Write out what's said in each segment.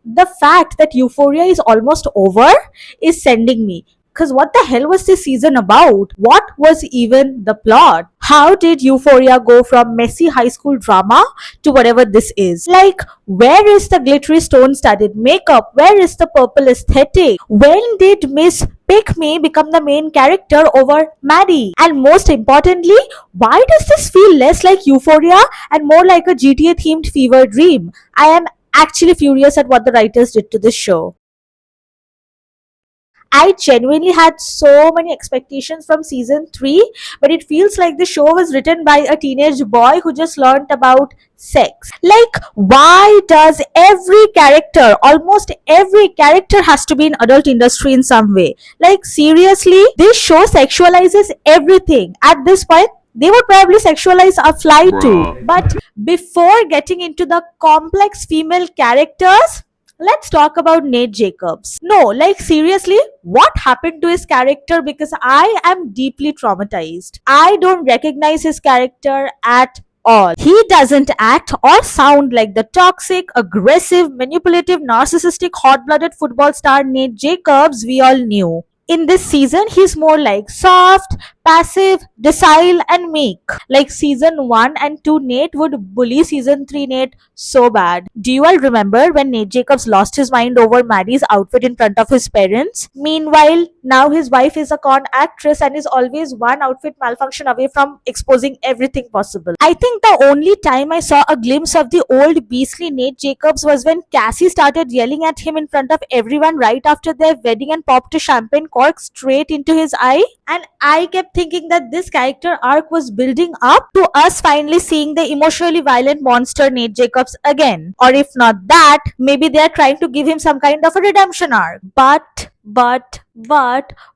The fact that Euphoria is almost over is sending me. Because what the hell was this season about? What was even the plot? How did Euphoria go from messy high school drama to whatever this is? Like, where is the glittery stone studded makeup? Where is the purple aesthetic? When did Miss Pick Me become the main character over Maddy? And most importantly, why does this feel less like Euphoria and more like a GTA themed fever dream? I am actually furious at what the writers did to this show. I genuinely had so many expectations from season 3, but it feels like the show was written by a teenage boy who just learned about sex. Like, why does almost every character, has to be in adult industry in some way? Like, seriously, this show sexualizes everything. At this point, they would probably sexualize a fly too. But before getting into the complex female characters, let's talk about Nate Jacobs. No, like seriously, what happened to his character? Because I am deeply traumatized. I don't recognize his character at all. He doesn't act or sound like the toxic, aggressive, manipulative, narcissistic, hot blooded football star Nate Jacobs we all knew. In this season, he's more like soft, passive, docile, and meek. Like season 1 and 2, Nate would bully season 3 Nate so bad. Do you all remember when Nate Jacobs lost his mind over Maddy's outfit in front of his parents? Meanwhile, now his wife is a con actress and is always one outfit malfunction away from exposing everything possible. I think the only time I saw a glimpse of the old beastly Nate Jacobs was when Cassie started yelling at him in front of everyone right after their wedding and popped a champagne cork straight into his eye. And I kept thinking that this character arc was building up to us finally seeing the emotionally violent monster Nate Jacobs again. Or if not that, maybe they are trying to give him some kind of a redemption arc. But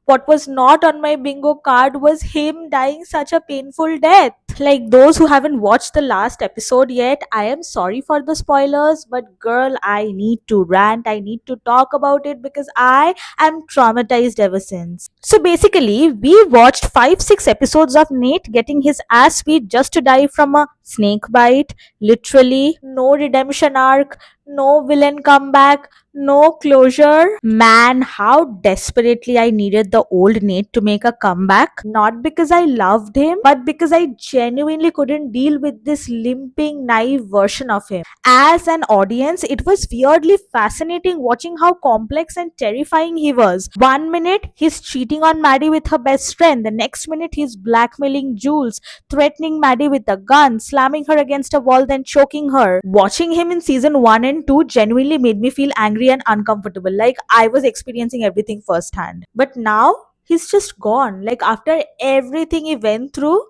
what was not on my bingo card was him dying such a painful death. Like, those who haven't watched the last episode yet, I am sorry for the spoilers, but girl, I need to rant. I need to talk about it because I am traumatized ever since. So basically, we watched 5 6 episodes of Nate getting his ass beat just to die from a snake bite. Literally, no redemption arc, no villain comeback, no closure. Man, how desperately I needed the old Nate to make a comeback. Not because I loved him, but because I genuinely couldn't deal with this limping, naive version of him. As an audience, it was weirdly fascinating watching how complex and terrifying he was. One minute, he's cheating on Maddy with her best friend. The next minute, he's blackmailing Jules, threatening Maddy with a gun, slamming her against a wall, then choking her. Watching him in season 1 and 2 genuinely made me feel angry and uncomfortable, like I was experiencing everything firsthand. But now, he's just gone. Like, after everything he went through,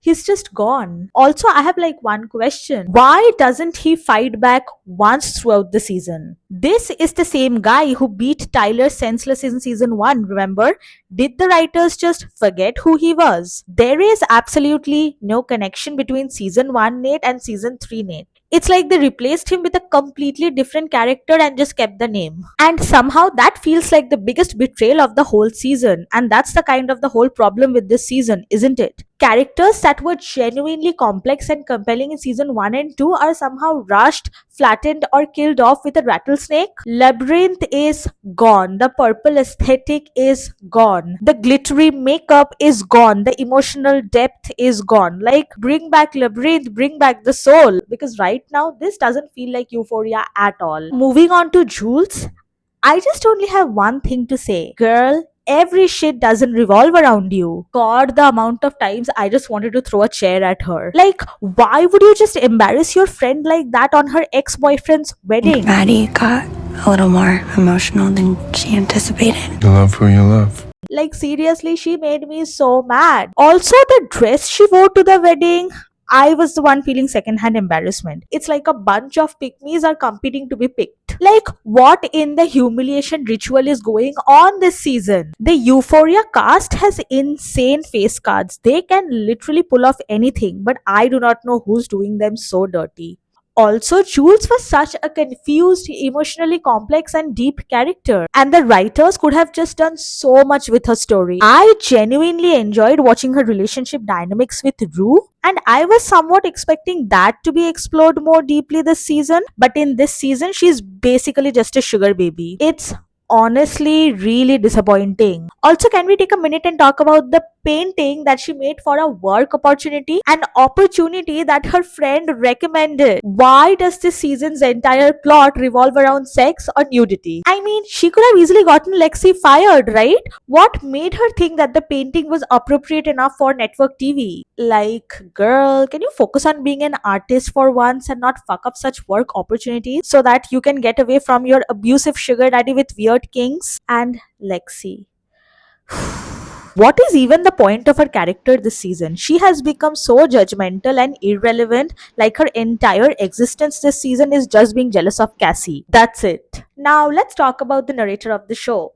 he's just gone. Also, I have like one question. Why doesn't he fight back once throughout the season? This is the same guy who beat Tyler senseless in season 1, remember? Did the writers just forget who he was? There is absolutely no connection between season 1 Nate and season 3 Nate. It's like they replaced him with a completely different character and just kept the name. And somehow that feels like the biggest betrayal of the whole season. And that's the kind of the whole problem with this season, isn't it? Characters that were genuinely complex and compelling in season 1 and 2 are somehow rushed, flattened, or killed off with a rattlesnake. Labrinth is gone. The purple aesthetic is gone. The glittery makeup is gone. The emotional depth is gone. Like, bring back Labrinth, bring back the soul. Because right now, this doesn't feel like Euphoria at all. Moving on to Jules, I just only have one thing to say. Girl, every shit doesn't revolve around you. God, the amount of times I just wanted to throw a chair at her. Like, why would you just embarrass your friend like that on her ex-boyfriend's wedding? Maddy got a little more emotional than she anticipated. You love who you love. Like, seriously, she made me so mad. Also, the dress she wore to the wedding, I was the one feeling secondhand embarrassment. It's like a bunch of pygmies are competing to be picked. Like, what in the humiliation ritual is going on this season? The Euphoria cast has insane face cards. They can literally pull off anything, but I do not know who's doing them so dirty. Also, Jules was such a confused, emotionally complex, and deep character, and the writers could have just done so much with her story. I genuinely enjoyed watching her relationship dynamics with Rue, and I was somewhat expecting that to be explored more deeply this season, but in this season, she's basically just a sugar baby. It's honestly really disappointing. Also, can we take a minute and talk about the painting that she made for a work opportunity? An opportunity that her friend recommended. Why does this season's entire plot revolve around sex or nudity? I mean, she could have easily gotten Lexi fired, right? What made her think that the painting was appropriate enough for network TV? Like, girl, can you focus on being an artist for once and not fuck up such work opportunities so that you can get away from your abusive sugar daddy with weird kinks? And Lexi. What is even the point of her character this season? She has become so judgmental and irrelevant, like her entire existence this season is just being jealous of Cassie. That's it. Now, let's talk about the narrator of the show.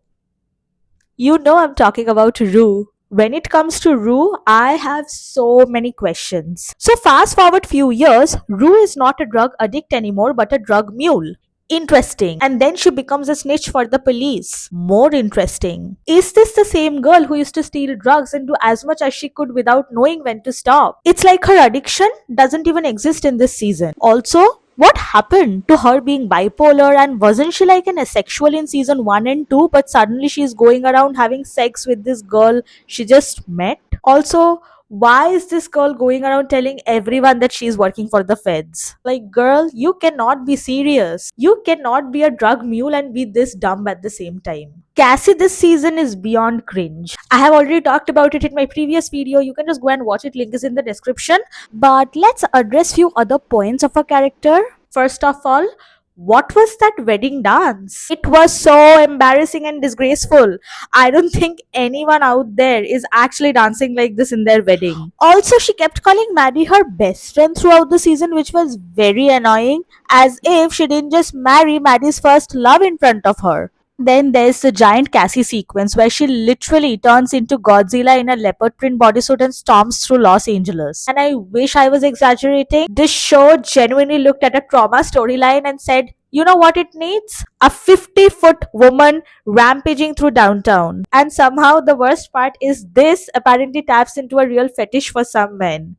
You know I'm talking about Rue. When it comes to Rue, I have so many questions. So fast forward few years, Rue is not a drug addict anymore but a drug mule. Interesting. And then she becomes a snitch for the police. More interesting. Is this the same girl who used to steal drugs and do as much as she could without knowing when to stop? It's like her addiction doesn't even exist in this season. Also, what happened to her being bipolar, and wasn't she like an asexual in season 1 and 2 but suddenly she's going around having sex with this girl she just met? Also, why is this girl going around telling everyone that she's working for the feds? Like, girl, you cannot be serious. You cannot be a drug mule and be this dumb at the same time. Cassie this season is beyond cringe. I have already talked about it in my previous video. You can just go and watch it. Link is in the description. But let's address few other points of her character. First of all, what was that wedding dance? It was so embarrassing and disgraceful. I don't think anyone out there is actually dancing like this in their wedding. Also, she kept calling Maddy her best friend throughout the season, which was very annoying, as if she didn't just marry Maddy's first love in front of her. Then there's the giant Cassie sequence where she literally turns into Godzilla in a leopard print bodysuit and storms through Los Angeles. And I wish I was exaggerating. This show genuinely looked at a trauma storyline and said, you know what it needs? A 50-foot woman rampaging through downtown. And somehow the worst part is this apparently taps into a real fetish for some men.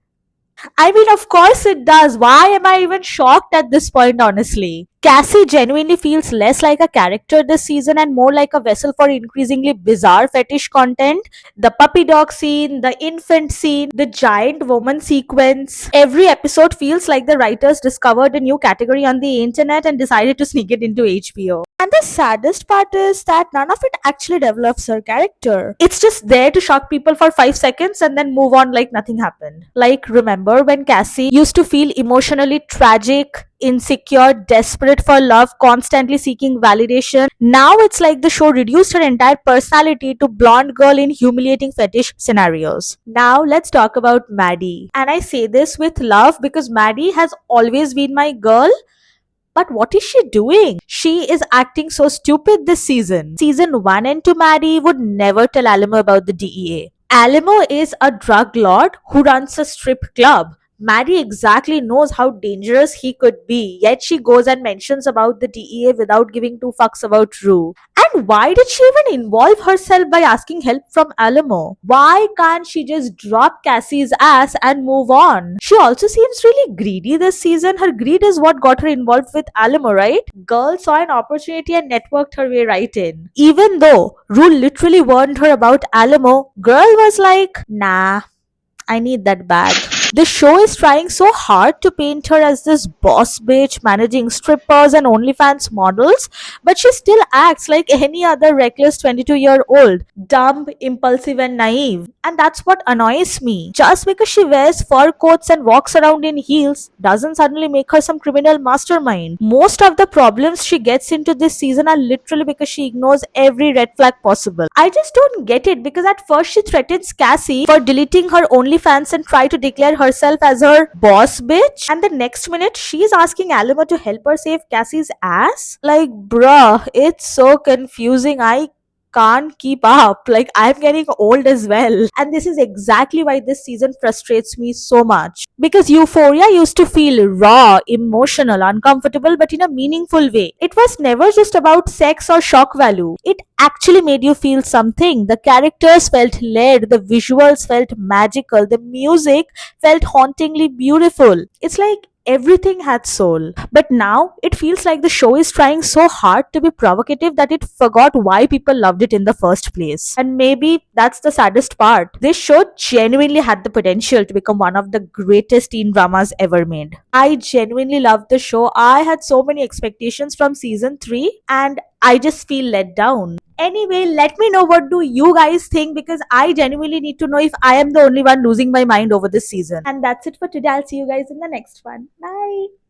I mean, of course it does. Why am I even shocked at this point, honestly? Cassie genuinely feels less like a character this season and more like a vessel for increasingly bizarre fetish content. The puppy dog scene, the infant scene, the giant woman sequence. Every episode feels like the writers discovered a new category on the internet and decided to sneak it into HBO. And the saddest part is that none of it actually develops her character. It's just there to shock people for 5 seconds and then move on like nothing happened. Like, remember when Cassie used to feel emotionally tragic, insecure, desperate for love, constantly seeking validation? Now it's like the show reduced her entire personality to blonde girl in humiliating fetish scenarios. Now let's talk about Maddy. And I say this with love because Maddy has always been my girl, but what is she doing? She is acting so stupid this season. Season 1 and 2 Maddy would never tell Alamo about the DEA. Alamo is a drug lord who runs a strip club. Maddy exactly knows how dangerous he could be, yet she goes and mentions about the DEA without giving two fucks about Rue. And why did she even involve herself by asking help from Alamo? Why can't she just drop Cassie's ass and move on? She also seems really greedy this season. Her greed is what got her involved with Alamo, right? Girl saw an opportunity and networked her way right in. Even though Rue literally warned her about Alamo, girl was like, nah, I need that bag. The show is trying so hard to paint her as this boss bitch managing strippers and OnlyFans models, but she still acts like any other reckless 22-year-old, dumb, impulsive, and naive. And that's what annoys me. Just because she wears fur coats and walks around in heels doesn't suddenly make her some criminal mastermind. Most of the problems she gets into this season are literally because she ignores every red flag possible. I just don't get it because at first she threatens Cassie for deleting her OnlyFans and try to declare herself as her boss bitch, and the next minute she's asking Alamo to help her save Cassie's ass. Like, bruh, it's so confusing. I can't keep up. Like, I'm getting old as well. And this is exactly why this season frustrates me so much. Because Euphoria used to feel raw, emotional, uncomfortable, but in a meaningful way. It was never just about sex or shock value. It actually made you feel something. The characters felt layered, the visuals felt magical, the music felt hauntingly beautiful. It's like everything had soul. But now it feels like the show is trying so hard to be provocative that it forgot why people loved it in the first place. And maybe that's the saddest part. This show genuinely had the potential to become one of the greatest teen dramas ever made. I genuinely loved the show. I had so many expectations from season 3 and I just feel let down. Anyway, let me know what do you guys think, because I genuinely need to know if I am the only one losing my mind over this season. And that's it for today. I'll see you guys in the next one. Bye.